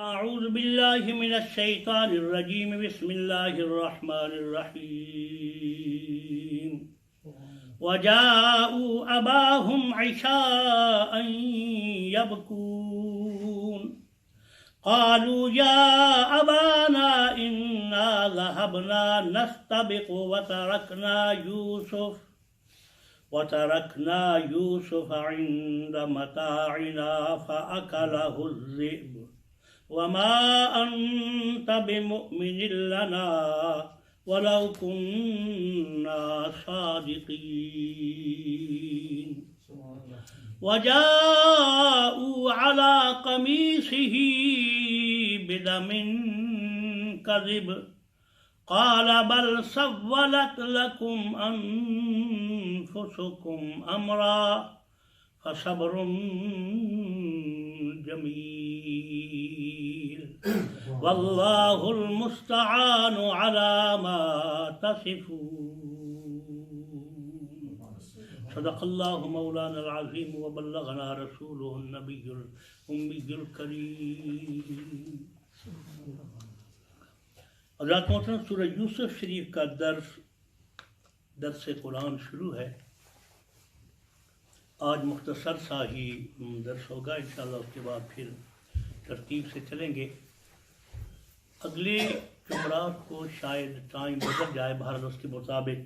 أعوذ بالله من الشيطان الرجيم بسم الله الرحمن الرحيم وجاءوا أباهم عشاء يبكون قالوا يا أبانا إنا ذهبنا نستبق وتركنا يوسف عند متاعنا فأكله الذئب وما أنت بمؤمن لنا ولو كنا صادقين وجاءوا على قميصه بدم كذب قال بل سولت لكم أنفسكم أمرا فصبر جميل والله المستعان على ما تصفون صدق الله مولانا العظيم وبلغنا رسوله النبي الأمي الكريم. حضرات محترم، سورہ یوسف شریف کا درس قرآن شروع ہے. آج مختصر سا ہی درس ہوگا، انشاءاللہ اس کے بعد پھر ترتیب سے چلیں گے. اگلے جمعرات کو شاید ٹائم بدل جائے، بہرحال اس کے مطابق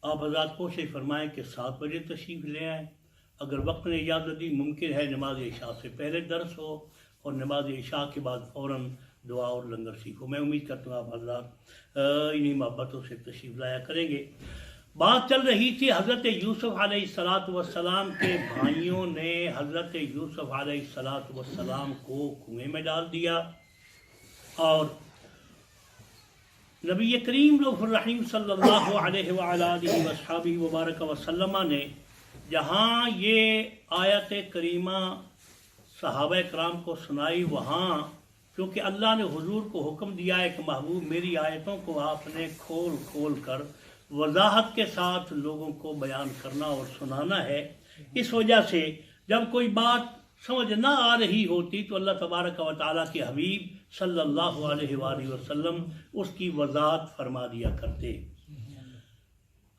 آپ حضرات کوشش فرمائیں کہ 7 بجے تشریف لے آئیں. اگر وقت نے اجازت دی ممکن ہے نماز عشاء سے پہلے درس ہو اور نماز عشاء کے بعد فوراً دعا اور لنگر سیکھو. میں امید کرتا ہوں آپ حضرات انہی محبتوں سے تشریف لایا کریں گے. بات چل رہی تھی حضرت یوسف علیہ السلام کے بھائیوں نے حضرت یوسف علیہ السلام کو کنویں میں ڈال دیا، اور نبی کریم رؤوف الرحیم صلی اللہ علیہ وآلہ وصحبہ وبارک وسلم نے جہاں یہ آیت کریمہ صحابہ کرام کو سنائی، وہاں کیونکہ اللہ نے حضور کو حکم دیا ہے کہ محبوب میری آیتوں کو آپ نے کھول کھول کر وضاحت کے ساتھ لوگوں کو بیان کرنا اور سنانا ہے، اس وجہ سے جب کوئی بات سمجھ نہ آ رہی ہوتی تو اللہ تبارک و تعالیٰ کے حبیب صلی اللہ علیہ وآلہ وسلم اس کی وضاحت فرما دیا کرتے.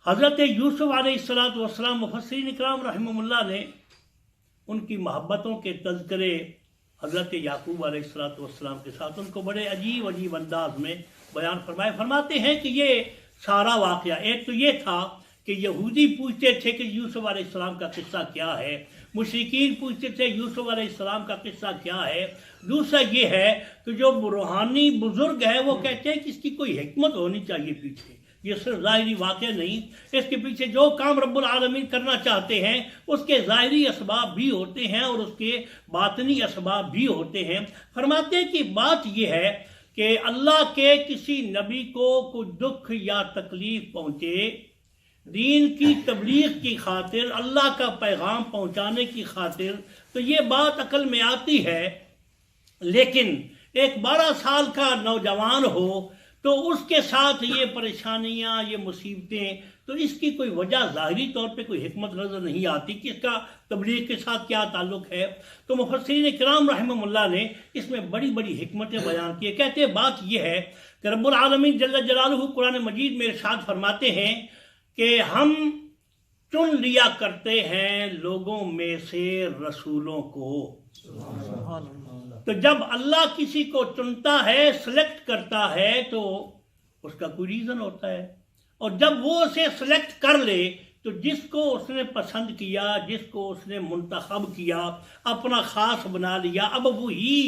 حضرت یوسف علیہ السلام مفسرین اکرام رحمہ اللہ نے ان کی محبتوں کے تذکرے حضرت یعقوب علیہ السلام کے ساتھ ان کو بڑے عجیب انداز میں بیان فرماتے ہیں کہ یہ سارا واقعہ، ایک تو یہ تھا کہ یہودی پوچھتے تھے کہ یوسف علیہ السلام کا قصہ کیا ہے، مشرکین پوچھتے تھے یوسف علیہ السلام کا قصہ کیا ہے. دوسرا یہ ہے کہ جو روحانی بزرگ ہے وہ کہتے ہیں کہ اس کی کوئی حکمت ہونی چاہیے پیچھے، یہ صرف ظاہری واقعہ نہیں، اس کے پیچھے جو کام رب العالمین کرنا چاہتے ہیں اس کے ظاہری اسباب بھی ہوتے ہیں اور اس کے باطنی اسباب بھی ہوتے ہیں. فرماتے ہیں کہ بات یہ ہے کہ اللہ کے کسی نبی کو کوئی دکھ یا تکلیف پہنچے، دین کی تبلیغ کی خاطر، اللہ کا پیغام پہنچانے کی خاطر، تو یہ بات عقل میں آتی ہے. لیکن ایک 12 سال کا نوجوان ہو تو اس کے ساتھ یہ پریشانیاں، یہ مصیبتیں، تو اس کی کوئی وجہ ظاہری طور پہ کوئی حکمت نظر نہیں آتی کہ اس کا تبلیغ کے ساتھ کیا تعلق ہے. تو مفسرین کرام رحمہ اللہ نے اس میں بڑی بڑی حکمتیں بیان کی. کہتے ہیں بات یہ ہے کہ رب العالمین جل جلالہ قرآن مجید میں ارشاد فرماتے ہیں کہ ہم چن لیا کرتے ہیں لوگوں میں سے رسولوں کو. تو جب اللہ کسی کو چنتا ہے، سلیکٹ کرتا ہے، تو اس کا کوئی ریزن ہوتا ہے، اور جب وہ اسے سلیکٹ کر لے تو جس کو اس نے پسند کیا، جس کو اس نے منتخب کیا، اپنا خاص بنا لیا، اب وہی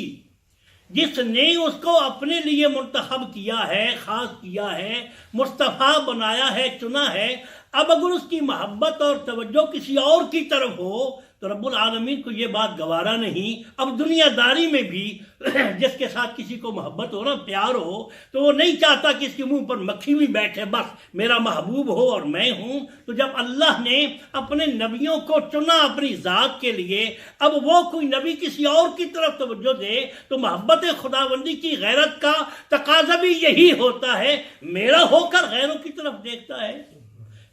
جس نے اس کو اپنے لیے منتخب کیا ہے، خاص کیا ہے، مصطفیٰ بنایا ہے، چنا ہے، اب اگر اس کی محبت اور توجہ کسی اور کی طرف ہو تو رب العالمین کو یہ بات گوارا نہیں. اب دنیا داری میں بھی جس کے ساتھ کسی کو محبت ہو نا، پیار ہو، تو وہ نہیں چاہتا کہ اس کے منہ پر مکھی بھی بیٹھے، بس میرا محبوب ہو اور میں ہوں. تو جب اللہ نے اپنے نبیوں کو چنا اپنی ذات کے لیے، اب وہ کوئی نبی کسی اور کی طرف توجہ دے تو محبت خداوندی کی غیرت کا تقاضا بھی یہی ہوتا ہے، میرا ہو کر غیروں کی طرف دیکھتا ہے.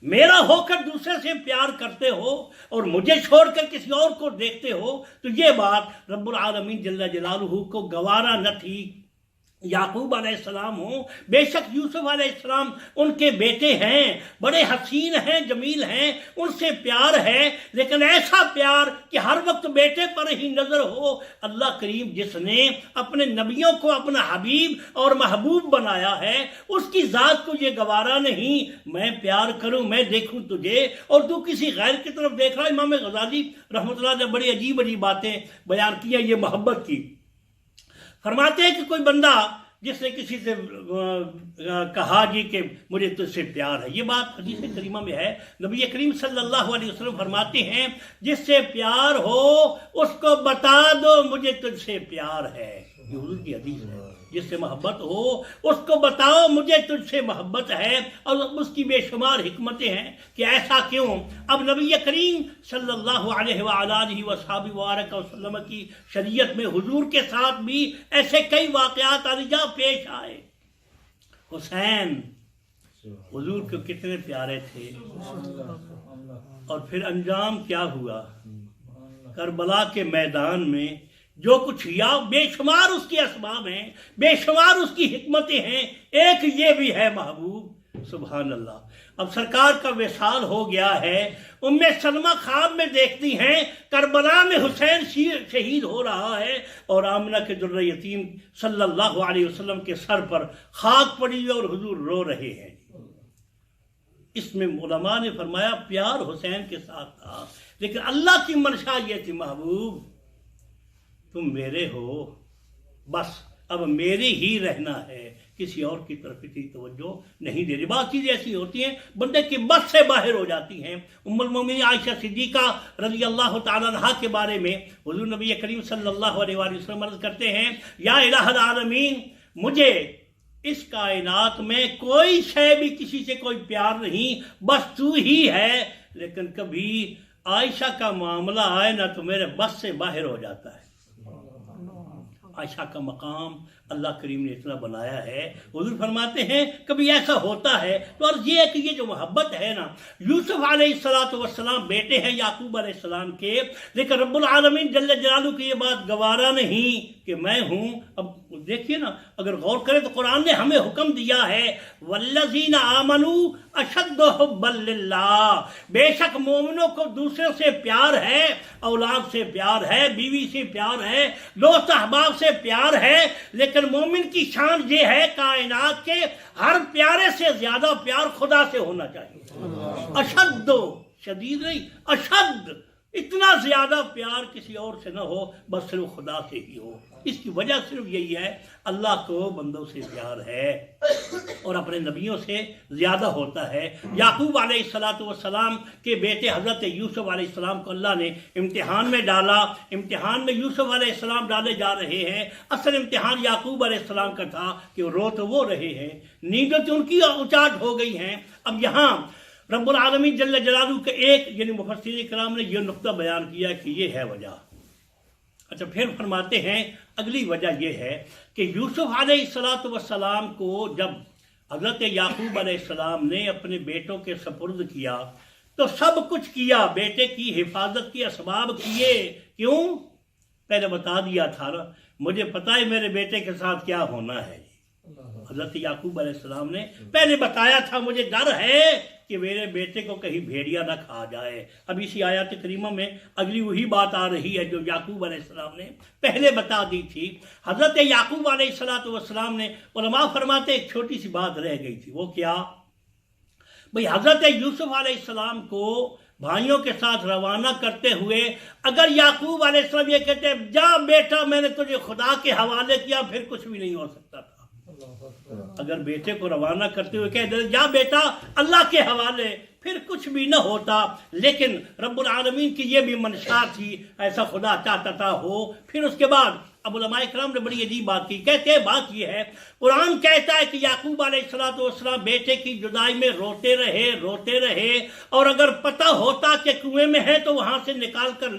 میرا ہو کر دوسرے سے پیار کرتے ہو اور مجھے چھوڑ کر کسی اور کو دیکھتے ہو، تو یہ بات رب العالمین جل جلالہ کو گوارا نہ تھی۔ یعقوب علیہ السلام ہوں، بے شک یوسف علیہ السلام ان کے بیٹے ہیں، بڑے حسین ہیں، جمیل ہیں، ان سے پیار ہے، لیکن ایسا پیار کہ ہر وقت بیٹے پر ہی نظر ہو۔ اللہ کریم جس نے اپنے نبیوں کو اپنا حبیب اور محبوب بنایا ہے، اس کی ذات کو یہ گوارا نہیں میں پیار کروں، میں دیکھوں تجھے اور تو کسی غیر کی طرف دیکھ رہا۔ امام غزالی رحمۃ اللہ نے بڑی عجیب عجیب باتیں بیان کی ہیں یہ محبت کی۔ فرماتے ہیں کہ کوئی بندہ جس نے کسی سے کہا جی کہ مجھے تجھ سے پیار ہے، یہ بات حدیث کریمہ میں ہے، نبی کریم صلی اللہ علیہ وسلم فرماتے ہیں جس سے پیار ہو اس کو بتا دو مجھے تجھ سے پیار ہے، یہ حضور کی حدیث ہے۔ جس سے محبت ہو اس کو بتاؤ مجھے تجھ سے محبت ہے، اور اس کی بے شمار حکمتیں ہیں کہ ایسا کیوں۔ اب نبی کریم صلی اللہ علیہ وآلہ وصحبہ وبارک وسلم کی شریعت میں حضور کے ساتھ بھی ایسے کئی واقعات عالیہ پیش آئے۔ حسین حضور کو کتنے پیارے تھے، اور پھر انجام کیا ہوا؟ کربلا کے میدان میں جو کچھ یا بے شمار اس کے اسباب ہیں، بے شمار اس کی حکمتیں ہیں، ایک یہ بھی ہے محبوب۔ سبحان اللہ۔ اب سرکار کا وصال ہو گیا ہے، ام سلمہ خواب میں دیکھتی ہیں کربلا میں حسین شہید ہو رہا ہے، اور آمنہ کے در یتیم صلی اللہ علیہ وسلم کے سر پر خاک پڑی اور حضور رو رہے ہیں۔ اس میں علماء نے فرمایا پیار حسین کے ساتھ تھا، لیکن اللہ کی منشا یہ تھی محبوب تم میرے ہو، بس اب میرے ہی رہنا ہے، کسی اور کی طرف اتنی توجہ نہیں دے رہی۔ بعض چیزیں ایسی ہوتی ہیں بندے کی بس سے باہر ہو جاتی ہیں۔ ام المومنین عائشہ صدیقہ رضی اللہ تعالیٰ عنہا کے بارے میں حضور نبی کریم صلی اللہ علیہ وآلہ وسلم عرض کرتے ہیں یا الہ العالمین، مجھے اس کائنات میں کوئی شے بھی کسی سے کوئی پیار نہیں، بس تو ہی ہے۔ لیکن کبھی عائشہ کا معاملہ آئے نا تو میرے بس سے باہر ہو جاتا ہے۔ عائشہ کا مقام اللہ کریم نے اتنا بنایا ہے، حضور فرماتے ہیں کبھی ایسا ہوتا ہے تو عرض یہ ہے کہ یہ جو محبت ہے نا، یوسف علیہ السلام بیٹے ہیں یعقوب علیہ السلام کے، لیکن رب العالمین جل جلالہ کی یہ بات گوارا نہیں کہ میں ہوں۔ اب دیکھیے نا، اگر غور کریں تو قرآن نے ہمیں حکم دیا ہے والذین آمنوا اشد حبا للہ، بے شک مومنوں کو دوسروں سے پیار ہے، اولاد سے پیار ہے، بیوی سے پیار ہے، دوست احباب سے پیار ہے، لیکن مومن کی شان یہ ہے کائنات کے ہر پیارے سے زیادہ پیار خدا سے ہونا چاہیے۔ اشد، شدید نہیں، اشد، اتنا زیادہ پیار کسی اور سے نہ ہو، بس صرف خدا سے ہی ہو۔ اس کی وجہ صرف یہی ہے اللہ کو بندوں سے پیار ہے اور اپنے نبیوں سے زیادہ ہوتا ہے۔ یعقوب علیہ السلام کے بیٹے حضرت یوسف علیہ السلام کو اللہ نے امتحان میں ڈالا، امتحان میں یوسف علیہ السلام ڈالے جا رہے ہیں۔ اصل امتحان یعقوب علیہ السلام کا تھا کہ رو تو وہ رہے ہیں، نیندیں تو ان کی اچاٹ ہو گئی ہیں۔ اب یہاں رب العالمین جل جلالہ کے ایک یعنی مفسرین کرام نے یہ نقطہ بیان کیا کہ یہ ہے وجہ۔ اچھا، پھر فرماتے ہیں اگلی وجہ یہ ہے کہ یوسف علیہ السلام کو جب حضرت یعقوب علیہ السلام نے اپنے بیٹوں کے سپرد کیا تو سب کچھ کیا، بیٹے کی حفاظت کی اسباب کیے۔ کیوں؟ پہلے بتا دیا تھا نا، مجھے پتا ہے میرے بیٹے کے ساتھ کیا ہونا ہے۔ حضرت یعقوب علیہ السلام نے پہلے بتایا تھا مجھے ڈر ہے کہ میرے بیٹے کو کہیں بھیڑیا نہ کھا جائے۔ اب اسی آیات کریمہ میں اگلی وہی بات آ رہی ہے جو یعقوب علیہ السلام نے پہلے بتا دی تھی۔ حضرت یعقوب علیہ السلام نے، علماء فرماتے ایک چھوٹی سی بات رہ گئی تھی، وہ کیا؟ بھئی حضرت یوسف علیہ السلام کو بھائیوں کے ساتھ روانہ کرتے ہوئے اگر یعقوب علیہ السلام یہ کہتے جا بیٹا میں نے تجھے خدا کے حوالے کیا، پھر کچھ بھی نہیں ہو سکتا تھا۔ اگر بیٹے کو روانہ کرتے ہوئے کہہ دے جا بیٹا اللہ کے حوالے، پھر کچھ بھی نہ ہوتا۔ لیکن رب العالمین کی یہ بھی منشا تھی، ایسا خدا چاہتا تھا ہو۔ پھر اس کے بعد اب علماء کرام نے بڑی عجیب بات کی، کہتے ہیں بات یہ ہے، قرآن کہتا ہے کہ یعقوب علیہ السلام بیٹے کی جدائی میں روتے رہے، اور اگر پتہ ہوتا کہ کنویں میں ہے تو وہاں سے نکال کر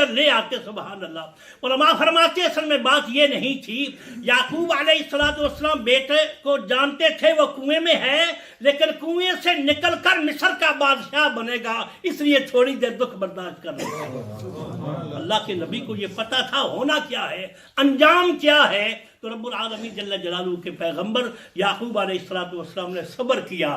لے آتے، سبحان اللہ۔ علماء فرماتے ہیں اصل میں بات یہ نہیں تھی، یعقوب علیہ السلام بیٹے کو جانتے تھے وہ کنویں میں ہے، لیکن کنویں سے نکل کر مصر کا بادشاہ بنے گا، اس لیے تھوڑی دیر دکھ برداشت کر رہے ہیں۔ اللہ کے نبی کو یہ پتہ تھا ہونا کیا ہے، انجام کیا ہے، تو رب العالمین جل جلالہ کے پیغمبر یعقوب علیہ السلام نے صبر کیا،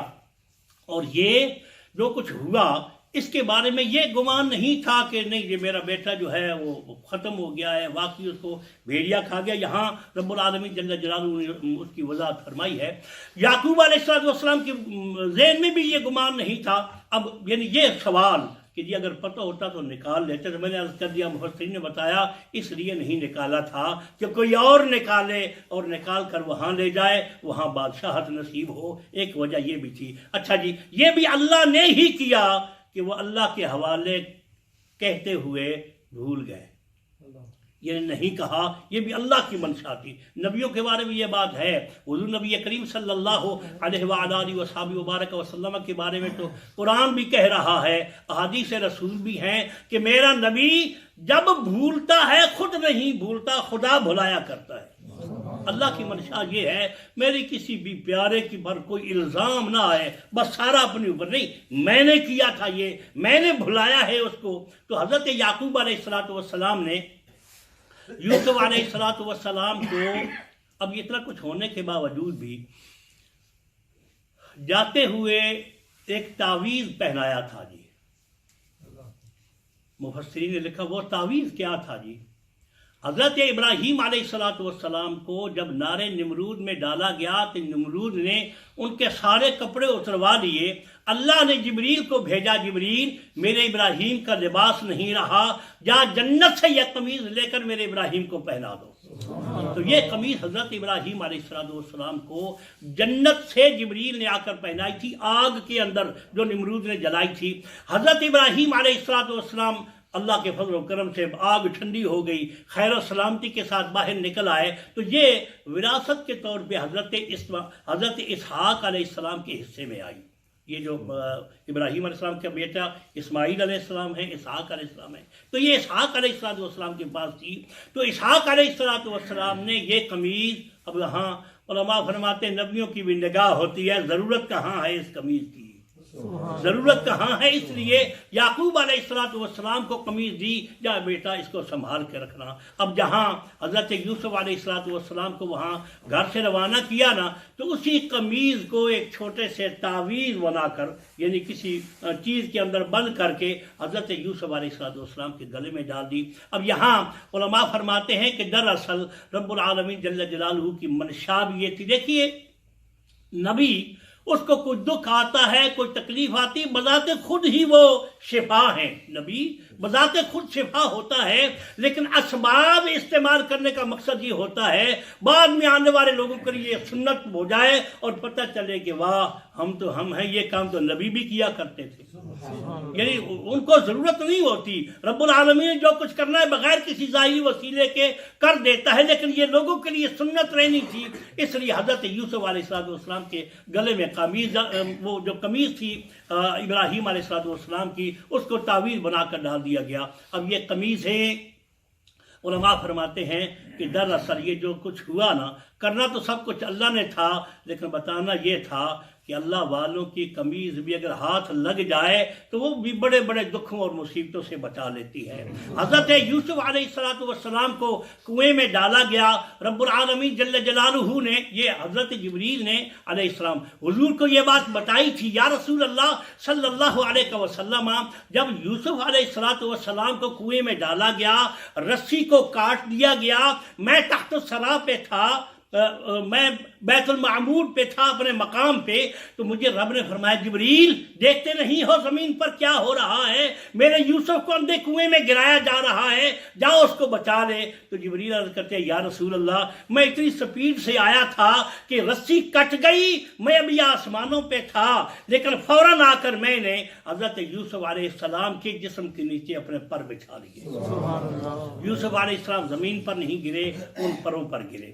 اور یہ جو کچھ ہوا اس کے بارے میں یہ گمان نہیں تھا کہ نہیں یہ میرا بیٹا جو ہے وہ ختم ہو گیا ہے، واقعی اس کو بھیڑیا کھا گیا۔ یہاں رب العالمین جل جلالہ نے اس کی وضاحت فرمائی ہے، یعقوب علیہ السلام کے ذہن میں بھی یہ گمان نہیں تھا۔ اب یعنی یہ سوال کہ جی اگر پتہ ہوتا تو نکال لیتے، تو میں نے عرض کر دیا، مفسرین نے بتایا اس لیے نہیں نکالا تھا کہ کوئی اور نکالے اور نکال کر وہاں لے جائے، وہاں بادشاہت نصیب ہو، ایک وجہ یہ بھی تھی۔ اچھا جی، یہ بھی اللہ نے ہی کیا کہ وہ اللہ کے حوالے کہتے ہوئے بھول گئے، یہ نہیں کہا، یہ بھی اللہ کی منشا تھی۔ نبیوں کے بارے میں یہ بات ہے، حضور نبی کریم صلی اللہ علیہ وآلہ وصحبہ وبارک وسلم کے بارے میں تو قرآن بھی کہہ رہا ہے، احادیث رسول بھی ہیں کہ میرا نبی جب بھولتا ہے خود نہیں بھولتا، خدا بھلایا کرتا ہے۔ اللہ کی منشا یہ ہے میری کسی بھی پیارے کی پر کوئی الزام نہ آئے، بس سارا اپنے اوپر، نہیں میں نے کیا تھا، یہ میں نے بھلایا ہے اس کو۔ تو حضرت یعقوب علیہ السلام نے یوسف علیہ السلام کو اب اتنا کچھ ہونے کے باوجود بھی جاتے ہوئے ایک تعویذ پہنایا تھا جی۔ مفسرین نے لکھا وہ تعویذ کیا تھا جی؟ حضرت ابراہیم علیہ السلام کو جب نار نمرود میں ڈالا گیا تو نمرود نے ان کے سارے کپڑے اتروا لیے، اللہ نے جبریل کو بھیجا، جبریل میرے ابراہیم کا لباس نہیں رہا، جا جنت سے یہ قمیض لے کر میرے ابراہیم کو پہنا دو۔ تو یہ قمیض حضرت ابراہیم علیہ السلام کو جنت سے جبریل نے آ کر پہنائی تھی، آگ کے اندر جو نمرود نے جلائی تھی۔ حضرت ابراہیم علیہ السلام اللہ کے فضل و کرم سے آگ ٹھنڈی ہو گئی، خیر و سلامتی کے ساتھ باہر نکل آئے، تو یہ وراثت کے طور پہ حضرت اسحاق علیہ السلام کے حصے میں آئی۔ یہ جو ابراہیم علیہ السلام کا بیٹا اسماعیل علیہ السلام ہے، اسحاق علیہ السلام ہے، تو یہ اسحاق علیہ السلام کے پاس تھی۔ تو اسحاق علیہ السلام نے یہ قمیض، اب یہاں علماء فرماتے ہیں نبیوں کی بھی نگاہ ہوتی ہے، ضرورت کہاں ہے اس قمیض کی، ضرورت کہاں ہے، اس لیے یعقوب علیہ السلام کو قمیض دی، جا بیٹا اس کو سنبھال کے رکھنا۔ اب جہاں حضرت یوسف علیہ السلام کو وہاں گھر سے روانہ کیا نا، تو اسی قمیض کو ایک چھوٹے سے تعویذ بنا کر، یعنی کسی چیز کے اندر بند کر کے حضرت یوسف علیہ السلام کے گلے میں ڈال دی۔ اب یہاں علماء فرماتے ہیں کہ دراصل رب العالمین جل جلالہ کی منشا بھی یہ تھی۔ دیکھیے نبی اس کو کوئی دکھ آتا ہے، کوئی تکلیف آتی، بذات خود ہی وہ شفا ہیں، نبی بذات خود شفا ہوتا ہے، لیکن اسباب استعمال کرنے کا مقصد یہ ہوتا ہے بعد میں آنے والے لوگوں کے لیے سنت ہو جائے اور پتہ چلے کہ واہ ہم ہیں، یہ کام تو نبی بھی کیا کرتے تھے۔ یعنی ان کو ضرورت نہیں ہوتی، رب العالمین جو کچھ کرنا ہے بغیر کسی ظاہری وسیلے کے کر دیتا ہے، لیکن یہ لوگوں کے لیے سنت رہنی تھی، اس لیے حضرت یوسف علیہ السلام کے گلے میں قمیض، وہ جو قمیض تھی ابراہیم علیہ السلام کی، اس کو تعویذ بنا کر ڈال دیا گیا۔ اب یہ قمیض ہے، علماء فرماتے ہیں کہ دراصل یہ جو کچھ ہوا نا، کرنا تو سب کچھ اللہ نے تھا، لیکن بتانا یہ تھا کہ اللہ والوں کی قمیض بھی اگر ہاتھ لگ جائے تو وہ بھی بڑے بڑے دکھوں اور مصیبتوں سے بچا لیتی ہے۔ حضرت یوسف علیہ السلام کو کنویں میں ڈالا گیا، رب العالمین جل جلالہ نے، یہ حضرت جبریل نے علیہ السلام حضور کو یہ بات بتائی تھی، یا رسول اللہ صلی اللہ علیہ وسلم، جب یوسف علیہ السلام کو کنویں میں ڈالا گیا، رسی کو کاٹ دیا گیا، میں تحت الثری پہ تھا، میں بیت المعمور پہ تھا اپنے مقام پہ، تو مجھے رب نے فرمایا جبریل دیکھتے نہیں ہو زمین پر کیا ہو رہا ہے، میرے یوسف کو اندھے کنویں میں گرایا جا رہا ہے، جاؤ اس کو بچا لے۔ تو جبریل عرض کرتے ہیں یا رسول اللہ میں اتنی سپیڈ سے آیا تھا کہ رسی کٹ گئی، میں ابھی آسمانوں پہ تھا، لیکن فوراً آ کر میں نے حضرت یوسف علیہ السلام کے جسم کے نیچے اپنے پر بچھا لیے۔ یوسف علیہ السلام زمین پر نہیں گرے، ان پروں پر گرے،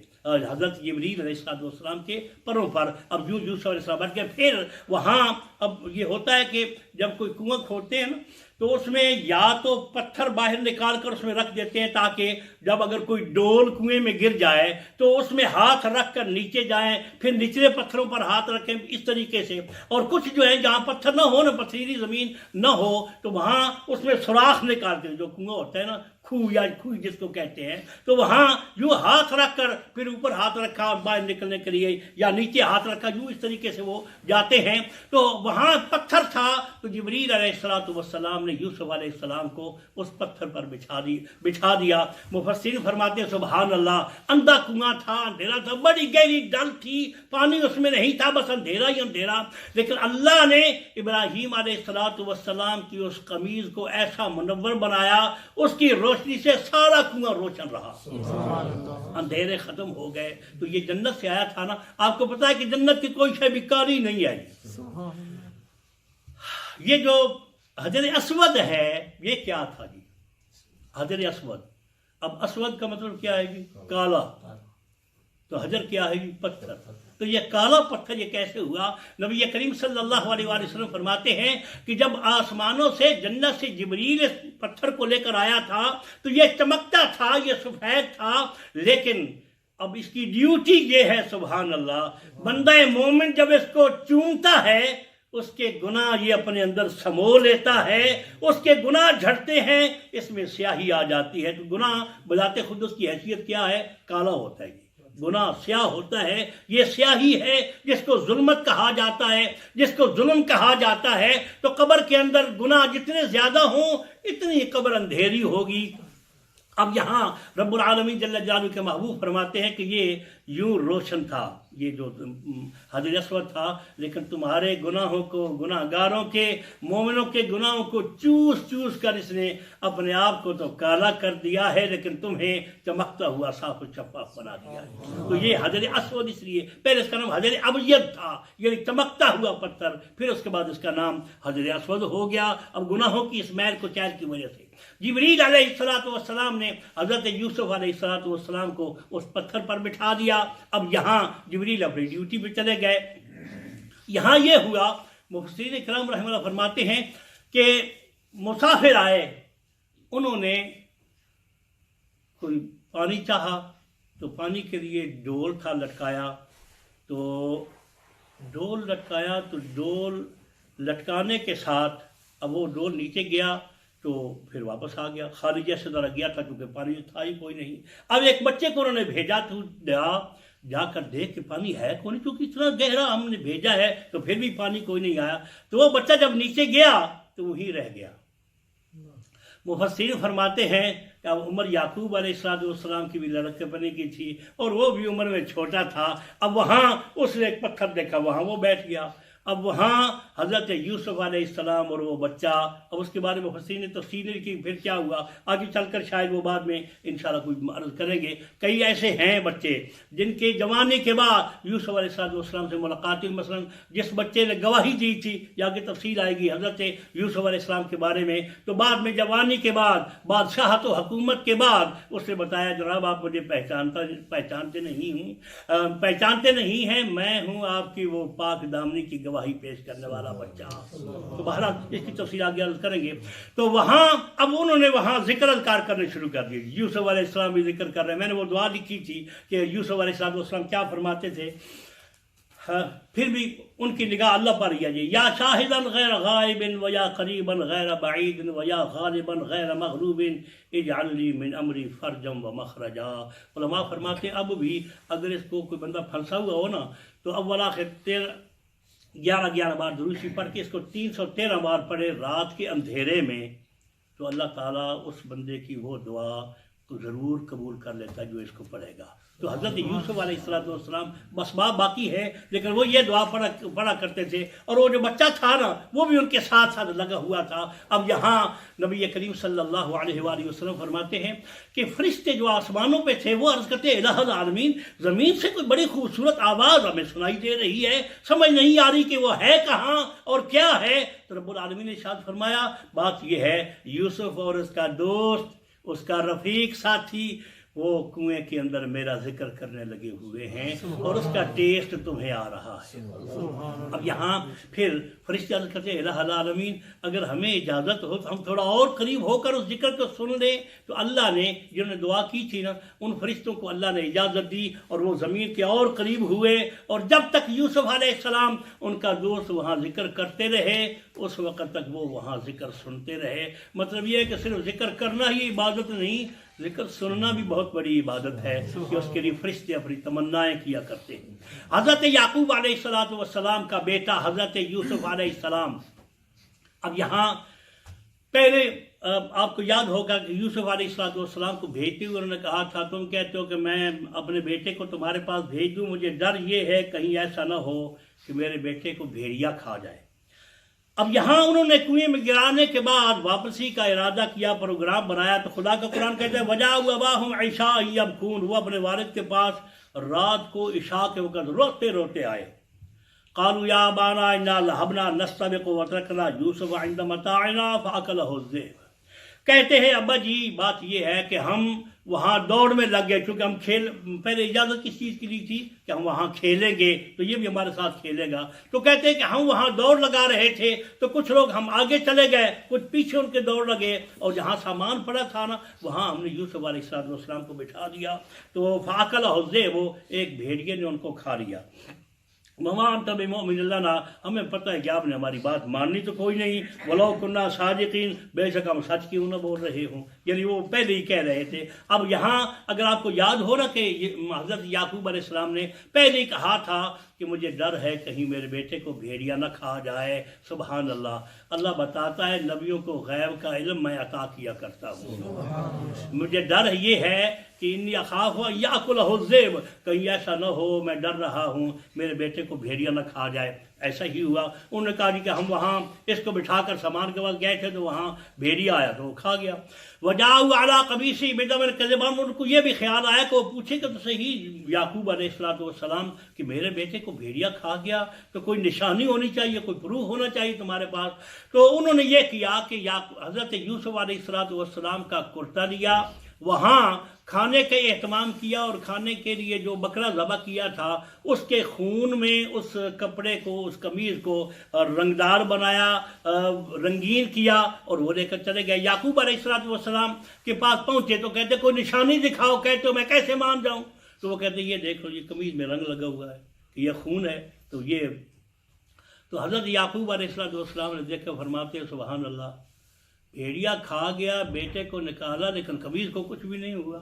حضرت جبریل علیہ السلام کے پروں پر۔ اب یوسف علیہ السلام بچ گئے۔ پھر وہاں اب یہ ہوتا ہے کہ جب کوئی کنواں کھودتے ہیں نا تو اس میں یا تو پتھر باہر نکال کر اس میں رکھ دیتے ہیں تاکہ جب اگر کوئی ڈول کنویں میں گر جائے تو اس میں ہاتھ رکھ کر نیچے جائیں، پھر نچلے پتھروں پر ہاتھ رکھیں، اس طریقے سے۔ اور کچھ جو ہے جہاں پتھر نہ ہو، نہ پتھریلی زمین نہ ہو، تو وہاں اس میں سوراخ نکالتے ہیں، جو کنواں ہوتا ہے نا، کھو یا کھوئی جس کو کہتے ہیں، تو وہاں یوں ہاتھ رکھ کر پھر اوپر ہاتھ رکھا اور باہر نکلنے کے لیے، یا نیچے ہاتھ رکھا، یوں اس طریقے سے وہ جاتے ہیں۔ تو وہاں پتھر تھا، تو جبریل علیہ السلام نے یوسف علیہ السلام کو اس پتھر پر بچھا دیا۔ مفسرین فرماتے ہیں سبحان اللہ، اندھا کنواں تھا، اندھیرا تھا، بڑی گہری ڈل تھی، پانی اس میں نہیں تھا، بس اندھیرا ہی اندھیرا، لیکن اللہ نے ابراہیم علیہ السلام کی اس قمیض کو ایسا منور بنایا، اس کی روشنی سے سارا کنواں روشن رہا، اندھیرے ختم ہو گئے۔ تو یہ جنت سے آیا تھا نا، آپ کو پتا ہے کہ جنت کی کوئی شے بھی کالی نہیں آئی۔ یہ جو حجر اسود ہے یہ کیا تھا جی؟ حجر اسود، اب اسود کا مطلب کیا ہے جی؟ کالا، تو حجر کیا ہے جی؟ پتھر۔ تو یہ کالا پتھر یہ کیسے ہوا؟ نبی کریم صلی اللہ علیہ وآلہ وسلم فرماتے ہیں کہ جب آسمانوں سے جنت سے جبریل اس پتھر کو لے کر آیا تھا تو یہ چمکتا تھا، یہ سفید تھا، لیکن اب اس کی ڈیوٹی یہ ہے سبحان اللہ، بندہ مومن جب اس کو چومتا ہے اس کے گناہ یہ اپنے اندر سمو لیتا ہے، اس کے گناہ جھڑتے ہیں، اس میں سیاہی آ جاتی ہے۔ تو گناہ بذات خود اس کی حیثیت کیا ہے؟ کالا ہوتا ہے، گناہ سیاہ ہوتا ہے، یہ سیاہی ہے جس کو ظلمت کہا جاتا ہے، جس کو ظلم کہا جاتا ہے۔ تو قبر کے اندر گناہ جتنے زیادہ ہوں اتنی قبر اندھیری ہوگی۔ اب یہاں رب العالمین جل جلالہ کے محبوب فرماتے ہیں کہ یہ یوں روشن تھا، یہ جو حجر اسود تھا، لیکن تمہارے گناہوں کو، گناہ گاروں کے، مومنوں کے گناہوں کو چوس چوس کر اس نے اپنے آپ کو تو کالا کر دیا ہے، لیکن تمہیں چمکتا ہوا صاف و شفاف بنا دیا ہے۔ تو یہ حجر اسود اس لیے، پہلے اس کا نام حجر ابیض تھا، یعنی چمکتا ہوا پتھر، پھر اس کے بعد اس کا نام حجر اسود ہو گیا، اب گناہوں کی اس میل کچیل کی وجہ سے۔ جبریل علیہ السلام نے حضرت یوسف علیہ السلام کو اس پتھر پر بٹھا دیا۔ اب یہاں جبریل اپنی ڈیوٹی پہ چلے گئے۔ یہاں یہ ہوا، مفسرین کرام رحمہ اللہ فرماتے ہیں کہ مسافر آئے، انہوں نے کوئی پانی چاہا تو پانی کے لیے ڈول تھا لٹکایا، تو ڈول لٹکایا تو ڈول لٹکانے کے ساتھ اب وہ ڈول نیچے گیا تو پھر واپس آ گیا، خالی جیسے طرح گیا تھا کیونکہ پانی تھا ہی کوئی نہیں۔ اب ایک بچے کو انہوں نے بھیجا، تو جا کر دیکھ کہ پانی ہے کوئی نہیں، کیونکہ اتنا گہرا ہم نے بھیجا ہے تو پھر بھی پانی کوئی نہیں آیا۔ تو وہ بچہ جب نیچے گیا تو وہیں رہ گیا۔ مفسرین فرماتے ہیں کہ اب عمر یعقوب علیہ السلام کی بھی لڑک بنے کی تھی اور وہ بھی عمر میں چھوٹا تھا۔ اب وہاں اس نے ایک پتھر دیکھا، وہاں وہ بیٹھ گیا۔ اب وہاں حضرت یوسف علیہ السلام اور وہ بچہ، اب اس کے بارے میں مفسرین نے تفصیل کی پھر کیا ہوا آگے چل کر، شاید وہ بعد میں انشاءاللہ کوئی عرض کریں گے۔ کئی ایسے ہیں بچے جن کے جوانی کے بعد یوسف علیہ السلام سے ملاقات ہوئی، مثلا جس بچے نے گواہی دی تھی، یا آگے تفصیل آئے گی حضرت یوسف علیہ السلام کے بارے میں، تو بعد میں جوانی کے بعد، بادشاہت و حکومت کے بعد اس نے بتایا جناب آپ مجھے پہچانتے نہیں ہیں، میں ہوں آپ کی وہ پاک دامنی کی گواہی پیش کرنے والا بچہ۔ تو بہرحال اس کی تفصیل آگے عرض کریں گے۔ تو وہاں اب انہوں نے وہاں ذکر اذکار کرنے شروع کر دیے۔ یوسف علیہ السلام بھی ذکر کر رہے ہیں، میں نے وہ دعا لکھی تھی کہ یوسف علیہ السلام کیا فرماتے تھے۔ پھر بھی ان کی نگاہ اللہ پر ہے، یا شاہدا غیر غائب و یا قریبا غیر بعید و یا غالبا غیر مغلوب اجعل لی من امری فرجا و مخرجا۔ علماء فرماتے ہیں اب بھی اگر اس کو کوئی بندہ پھنسا ہوا ہو نا تو اول آخر 11 بار دروشی پڑھ کے اس کو 313 بار پڑھے رات کے اندھیرے میں، تو اللہ تعالیٰ اس بندے کی وہ دعا تو ضرور قبول کر لیتا جو اس کو پڑھے گا۔ تو حضرت یوسف علیہ السلام بس ماں باقی ہے، لیکن وہ یہ دعا پڑھا کرتے تھے، اور وہ جو بچہ تھا نا وہ بھی ان کے ساتھ ساتھ لگا ہوا تھا۔ اب یہاں نبی کریم صلی اللہ علیہ وآلہ وسلم فرماتے ہیں کہ فرشتے جو آسمانوں پہ تھے وہ عرض کرتے الہ العالمین، زمین سے کوئی بڑی خوبصورت آواز ہمیں سنائی دے رہی ہے، سمجھ نہیں آ رہی کہ وہ ہے کہاں اور کیا ہے۔ تو رب العالمین نے ارشاد فرمایا بات یہ ہے، یوسف اور اس کا دوست، اس کا رفیق ساتھی، وہ کنویں کے اندر میرا ذکر کرنے لگے ہوئے ہیں اور اس کا ٹیسٹ تمہیں آ رہا ہے۔ اب یہاں پھر فرشتے عرض کرتے ہیں الہ العالمین، اگر ہمیں اجازت ہو تو ہم تھوڑا اور قریب ہو کر اس ذکر کو سن لیں۔ تو اللہ نے جنہوں نے دعا کی تھی نا ان فرشتوں کو اللہ نے اجازت دی اور وہ زمین کے اور قریب ہوئے، اور جب تک یوسف علیہ السلام ان کا دوست وہاں ذکر کرتے رہے اس وقت تک وہ وہاں ذکر سنتے رہے۔ مطلب یہ ہے کہ صرف ذکر کرنا ہی عبادت نہیں، ذکر سننا بھی بہت بڑی عبادت ہے کہ اس کے لیے فرشتے اپنی تمنائیں کیا کرتے ہیں۔ حضرت یعقوب علیہ السلام کا بیٹا حضرت یوسف علیہ السلام، اب یہاں پہلے آپ کو یاد ہوگا کہ یوسف علیہ السلام کو بھیجتے ہوئے انہوں نے کہا تھا تم کہتے ہو کہ میں اپنے بیٹے کو تمہارے پاس بھیج دوں، مجھے ڈر یہ ہے کہیں ایسا نہ ہو کہ میرے بیٹے کو بھیڑیا کھا جائے۔ اب یہاں انہوں نے کنویں میں گرانے کے بعد واپسی کا ارادہ کیا، پروگرام بنایا، تو خدا کا قرآن کہتا ہے وَجَاءُوا أَبَاهُمْ عِشَاءً يَبْكُونَ، وہ اپنے والد کے پاس رات کو عشاء کے وقت روتے روتے آئے۔ قالوا يا أبانا إنا ذهبنا نستبق وتركنا يوسف عند متاعنا فأكله الذئب، کہتے ہیں ابا جی بات یہ ہے کہ ہم وہاں دوڑ میں لگ گئے، کیونکہ ہم پہلے اجازت کس چیز کی لی تھی کہ ہم وہاں کھیلیں گے تو یہ بھی ہمارے ساتھ کھیلے گا۔ تو کہتے ہیں کہ ہم وہاں دوڑ لگا رہے تھے تو کچھ لوگ ہم آگے چلے گئے، کچھ پیچھے ان کے دوڑ لگے، اور جہاں سامان پڑا تھا نا وہاں ہم نے یوسف علیہ السلام کو بٹھا دیا، تو فَأَكَلَهُ الذِّئْبُ، وہ ایک بھیڑیے نے ان کو کھا لیا۔ وَمَا أَنْتَ بِمُؤْمِنٍ لَنَا، ہمیں پتہ ہے کہ آپ نے ہماری بات ماننی تو کوئی نہیں، وَلَوْ كُنَّا صَادِقِينَ، بے شک ہم سچ کیوں نہ بول رہے ہوں، یعنی وہ پہلے ہی کہہ رہے تھے۔ اب یہاں اگر آپ کو یاد ہو نا کہ حضرت یعقوب علیہ السلام نے پہلے ہی کہا تھا کہ مجھے ڈر ہے کہیں میرے بیٹے کو بھیڑیا نہ کھا جائے۔ سبحان اللہ، اللہ بتاتا ہے نبیوں کو غیب کا علم میں عطا کیا کرتا ہوں۔ مجھے ڈر یہ ہے کہ انی اخاف یاکلہ الذئب، کہیں ایسا نہ ہو، میں ڈر رہا ہوں میرے بیٹے کو بھیڑیا نہ کھا جائے۔ ایسا ہی ہوا، انہوں نے کہا کہ ہم وہاں اس کو بٹھا کر سامان کے پاس گئے تھے تو وہاں بھیڑیا آیا تو وہ کھا گیا۔ وجاءوا علی قمیصہ بدم کذب، ان کو یہ بھی خیال آیا کہ وہ پوچھے کہ تو صحیح یعقوب علیہ السلام کہ میرے بیٹے کو بھیڑیا کھا گیا تو کوئی نشانی ہونی چاہیے، کوئی پروف ہونا چاہیے تمہارے پاس۔ تو انہوں نے یہ کیا کہ حضرت یوسف علیہ السلام کا کرتا لیا، وہاں کھانے کا اہتمام کیا، اور کھانے کے لیے جو بکرا ذبح کیا تھا اس کے خون میں اس کپڑے کو، اس قمیض کو رنگدار بنایا، رنگین کیا، اور وہ لے کر چلے گئے۔ یعقوب علیہ السلام کے پاس پہنچے تو کہتے کوئی نشانی دکھاؤ، کہتے ہو میں کیسے مان جاؤں؟ تو وہ کہتے یہ دیکھو یہ قمیض میں رنگ لگا ہوا ہے، یہ خون ہے، تو حضرت یعقوب علیہ السلام نے دیکھ کر فرماتے ہیں سبحان اللہ، بھیڑیا کھا گیا، بیٹے کو نکالا لیکن قمیض کو کچھ بھی نہیں ہوا۔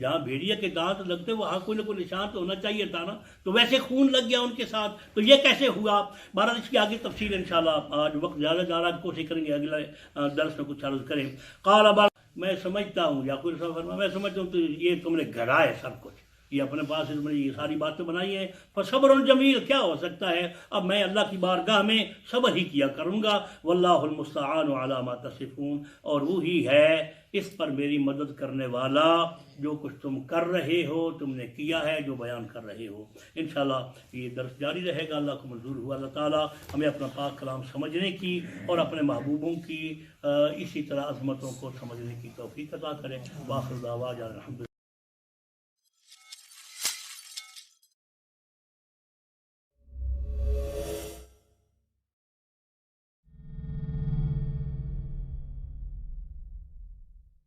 جہاں بھیڑیا کے دانت لگتے وہاں کوئی نہ کوئی نشان تو ہونا چاہیے تھا نا، تو ویسے خون لگ گیا ان کے ساتھ، تو یہ کیسے ہوا؟ بہرحال اس کی آگے تفصیل انشاءاللہ، آج وقت زیادہ جا رہا ہے، کوشش کریں گے اگلے درس میں کچھ عرض کریں۔ قال ابا، میں سمجھتا ہوں، یعقوب صاحب فرمایا میں سمجھتا ہوں تو یہ تم نے گھڑا ہے سب کچھ، یہ اپنے پاس اس میں یہ ساری باتیں بنائی ہیں، فصبر جمیل، کیا ہو سکتا ہے، اب میں اللہ کی بارگاہ میں صبر ہی کیا کروں گا، واللہ المستعان علی ما تصفون، اور وہی ہے اس پر میری مدد کرنے والا جو کچھ تم کر رہے ہو، تم نے کیا ہے، جو بیان کر رہے ہو۔ انشاءاللہ یہ درس جاری رہے گا، اللہ کو منظور ہوا اللہ تعالیٰ ہمیں اپنا پاک کلام سمجھنے کی اور اپنے محبوبوں کی اسی طرح عظمتوں کو سمجھنے کی توفیق عطا کرے۔ وآخر دعوانا الحمدللہ۔